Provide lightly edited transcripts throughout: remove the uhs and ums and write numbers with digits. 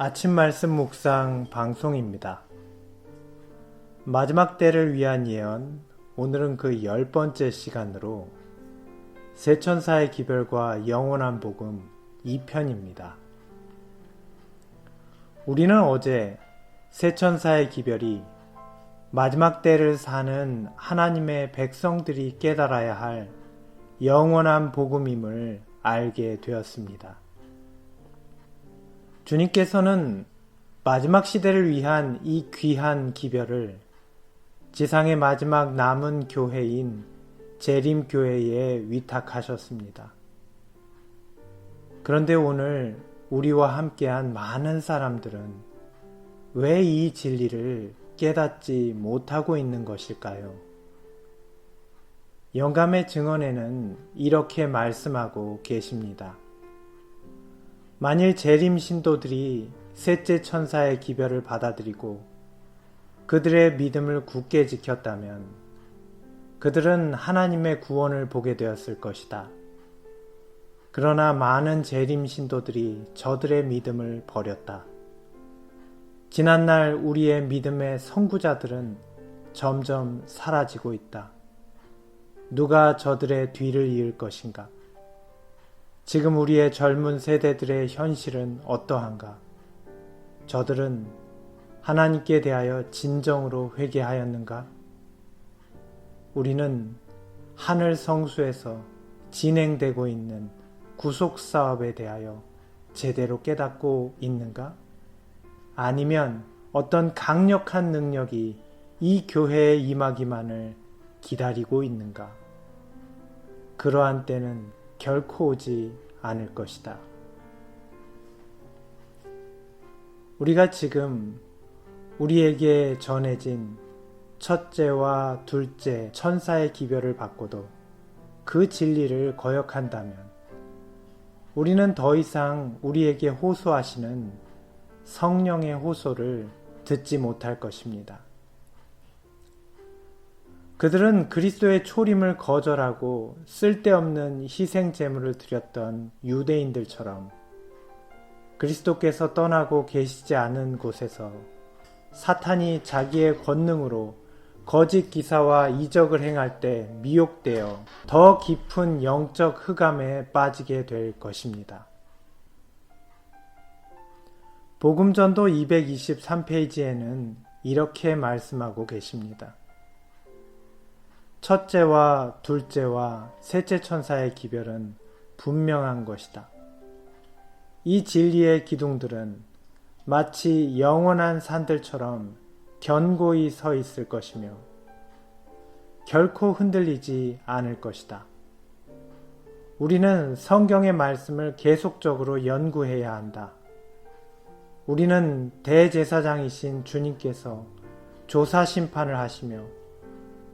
아침 말씀 묵상 방송입니다. 마지막 때를 위한 예언, 오늘은 그 10번째 시간으로 새 천사의 기별과 영원한 복음 2편입니다. 우리는 어제 새 천사의 기별이 마지막 때를 사는 하나님의 백성들이 깨달아야 할 영원한 복음임을 알게 되었습니다. 주님께서는 마지막 시대를 위한 이 귀한 기별을 지상의 마지막 남은 교회인 재림교회에 위탁하셨습니다. 그런데 오늘 우리와 함께한 많은 사람들은 왜 이 진리를 깨닫지 못하고 있는 것일까요? 영감의 증언에는 이렇게 말씀하고 계십니다. 만일 재림 신도들이 셋째 천사의 기별을 받아들이고 그들의 믿음을 굳게 지켰다면 그들은 하나님의 구원을 보게 되었을 것이다. 그러나 많은 재림 신도들이 저들의 믿음을 버렸다. 지난날 우리의 믿음의 선구자들은 점점 사라지고 있다. 누가 저들의 뒤를 이을 것인가? 지금 우리의 젊은 세대들의 현실은 어떠한가? 저들은 하나님께 대하여 진정으로 회개하였는가? 우리는 하늘 성수에서 진행되고 있는 구속 사업에 대하여 제대로 깨닫고 있는가? 아니면 어떤 강력한 능력이 이 교회에 임하기만을 기다리고 있는가? 그러한 때는 결코 오지 않을 것이다. 우리가 지금 우리에게 전해진 첫째와 둘째 천사의 기별을 받고도 그 진리를 거역한다면 우리는 더 이상 우리에게 호소하시는 성령의 호소를 듣지 못할 것입니다. 그들은 그리스도의 초림을 거절하고 쓸데없는 희생 제물을 드렸던 유대인들처럼 그리스도께서 떠나고 계시지 않은 곳에서 사탄이 자기의 권능으로 거짓 기사와 이적을 행할 때 미혹되어 더 깊은 영적 흑암에 빠지게 될 것입니다. 복음전도 223페이지에는 이렇게 말씀하고 계십니다. 첫째와 둘째와 셋째 천사의 기별은 분명한 것이다. 이 진리의 기둥들은 마치 영원한 산들처럼 견고히 서 있을 것이며 결코 흔들리지 않을 것이다. 우리는 성경의 말씀을 계속적으로 연구해야 한다. 우리는 대제사장이신 주님께서 조사 심판을 하시며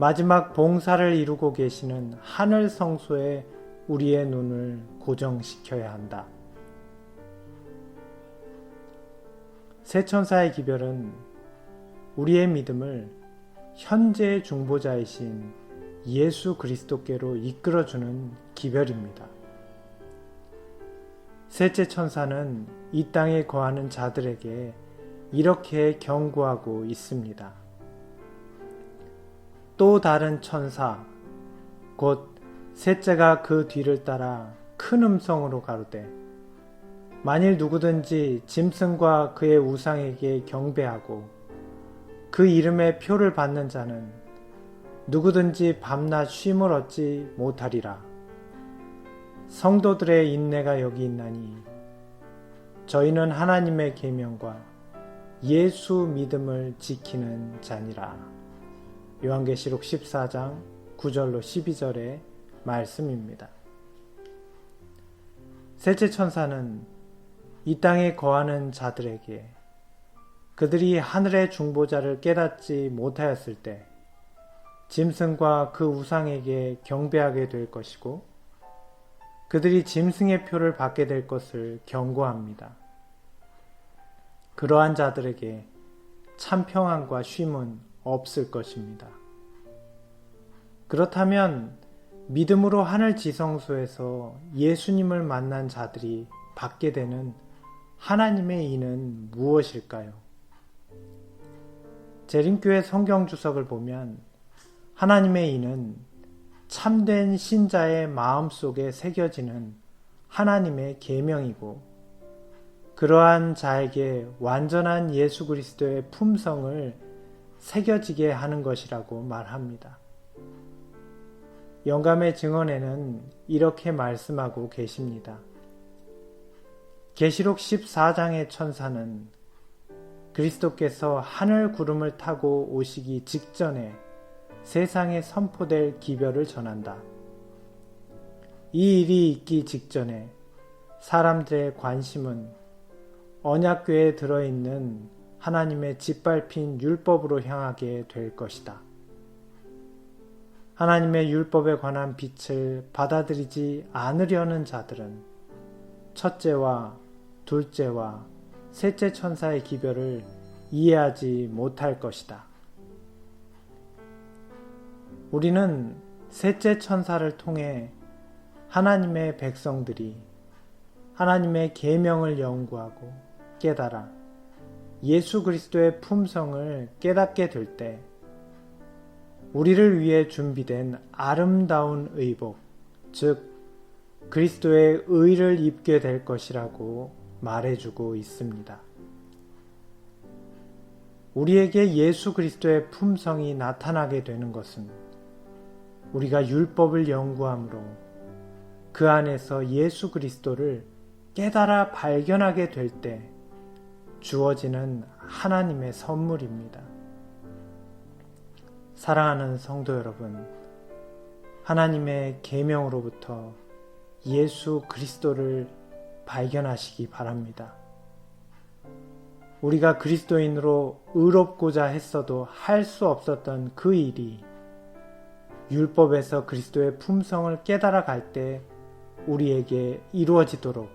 마지막 봉사를 이루고 계시는 하늘 성소에 우리의 눈을 고정시켜야 한다. 새 천사의 기별은 우리의 믿음을 현재의 중보자이신 예수 그리스도께로 이끌어주는 기별입니다. 셋째 천사는 이 땅에 거하는 자들에게 이렇게 경고하고 있습니다. 또 다른 천사, 곧 셋째가 그 뒤를 따라 큰 음성으로 가로되 만일 누구든지 짐승과 그의 우상에게 경배하고 그 이름의 표를 받는 자는 누구든지 밤낮 쉼을 얻지 못하리라. 성도들의 인내가 여기 있나니 저희는 하나님의 계명과 예수 믿음을 지키는 자니라. 요한계시록 14장 9절로 12절의 말씀입니다. 셋째 천사는 이 땅에 거하는 자들에게 그들이 하늘의 중보자를 깨닫지 못하였을 때 짐승과 그 우상에게 경배하게 될 것이고 그들이 짐승의 표를 받게 될 것을 경고합니다. 그러한 자들에게 참 평안과 쉼은 없을 것입니다. 그렇다면 믿음으로 하늘 지성소에서 예수님을 만난 자들이 받게 되는 하나님의 의는 무엇일까요? 재림교회 성경주석을 보면 하나님의 의는 참된 신자의 마음속에 새겨지는 하나님의 계명이고 그러한 자에게 완전한 예수 그리스도의 품성을 새겨지게 하는 것이라고 말합니다. 영감의 증언에는 이렇게 말씀하고 계십니다. 계시록 14장의 천사는 그리스도께서 하늘 구름을 타고 오시기 직전에 세상에 선포될 기별을 전한다. 이 일이 있기 직전에 사람들의 관심은 언약궤에 들어있는 하나님의 짓밟힌 율법으로 향하게 될 것이다. 하나님의 율법에 관한 빛을 받아들이지 않으려는 자들은 첫째와 둘째와 셋째 천사의 기별을 이해하지 못할 것이다. 우리는 셋째 천사를 통해 하나님의 백성들이 하나님의 계명을 연구하고 깨달아 예수 그리스도의 품성을 깨닫게 될 때 우리를 위해 준비된 아름다운 의복, 즉 그리스도의 의를 입게 될 것이라고 말해주고 있습니다. 우리에게 예수 그리스도의 품성이 나타나게 되는 것은 우리가 율법을 연구함으로 그 안에서 예수 그리스도를 깨달아 발견하게 될 때 주어지는 하나님의 선물입니다. 사랑하는 성도 여러분, 하나님의 계명으로부터 예수 그리스도를 발견하시기 바랍니다. 우리가 그리스도인으로 의롭고자 했어도 할 수 없었던 그 일이 율법에서 그리스도의 품성을 깨달아 갈 때 우리에게 이루어지도록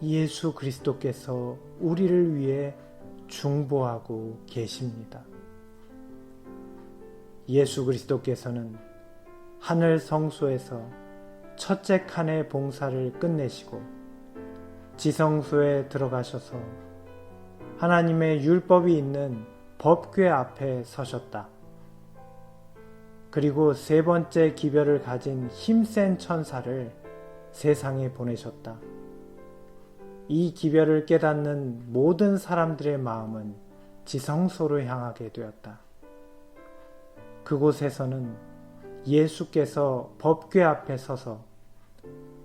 예수 그리스도께서 우리를 위해 중보하고 계십니다. 예수 그리스도께서는 하늘 성소에서 첫째 칸의 봉사를 끝내시고 지성소에 들어가셔서 하나님의 율법이 있는 법궤 앞에 서셨다. 그리고 세 번째 기별을 가진 힘센 천사를 세상에 보내셨다. 이 기별을 깨닫는 모든 사람들의 마음은 지성소로 향하게 되었다. 그곳에서는 예수께서 법궤 앞에 서서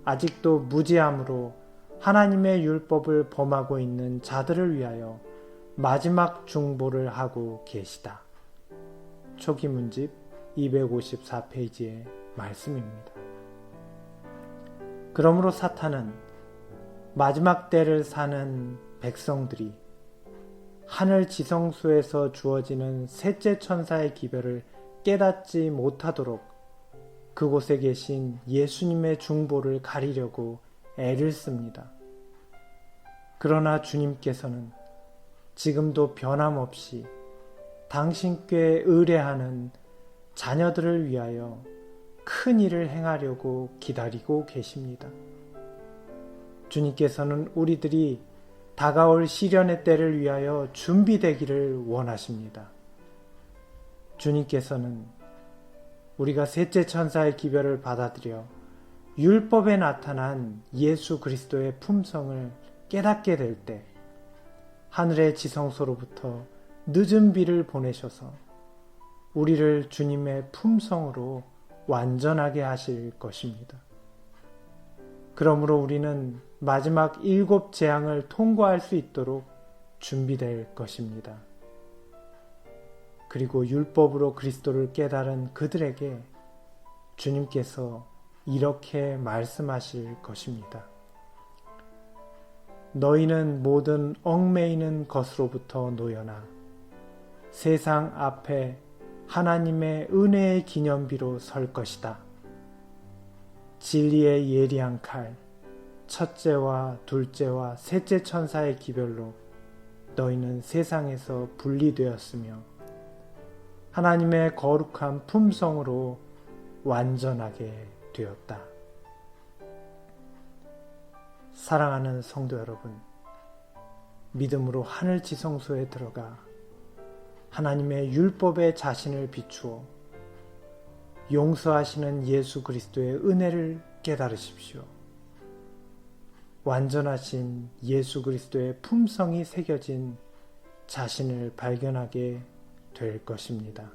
아직도 무지함으로 하나님의 율법을 범하고 있는 자들을 위하여 마지막 중보를 하고 계시다. 초기문집 254페이지의 말씀입니다. 그러므로 사탄은 마지막 때를 사는 백성들이 하늘 지성소에서 주어지는 셋째 천사의 기별을 깨닫지 못하도록 그곳에 계신 예수님의 중보를 가리려고 애를 씁니다. 그러나 주님께서는 지금도 변함없이 당신께 의뢰하는 자녀들을 위하여 큰 일을 행하려고 기다리고 계십니다. 주님께서는 우리들이 다가올 시련의 때를 위하여 준비되기를 원하십니다. 주님께서는 우리가 셋째 천사의 기별을 받아들여 율법에 나타난 예수 그리스도의 품성을 깨닫게 될 때 하늘의 지성소로부터 늦은 비를 보내셔서 우리를 주님의 품성으로 완전하게 하실 것입니다. 그러므로 우리는 마지막 7 재앙을 통과할 수 있도록 준비될 것입니다. 그리고 율법으로 그리스도를 깨달은 그들에게 주님께서 이렇게 말씀하실 것입니다. 너희는 모든 얽매이는 것으로부터 놓여나 세상 앞에 하나님의 은혜의 기념비로 설 것이다. 진리의 예리한 칼, 첫째와 둘째와 셋째 천사의 기별로 너희는 세상에서 분리되었으며 하나님의 거룩한 품성으로 완전하게 되었다. 사랑하는 성도 여러분, 믿음으로 하늘 지성소에 들어가 하나님의 율법에 자신을 비추어 용서하시는 예수 그리스도의 은혜를 깨달으십시오. 완전하신 예수 그리스도의 품성이 새겨진 자신을 발견하게 될 것입니다.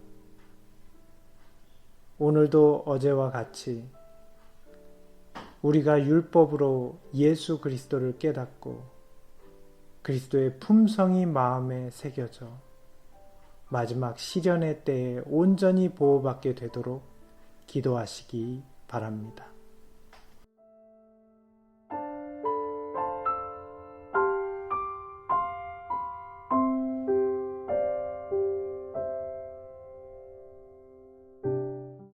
오늘도 어제와 같이 우리가 율법으로 예수 그리스도를 깨닫고 그리스도의 품성이 마음에 새겨져 마지막 시련의 때에 온전히 보호받게 되도록 기도하시기 바랍니다.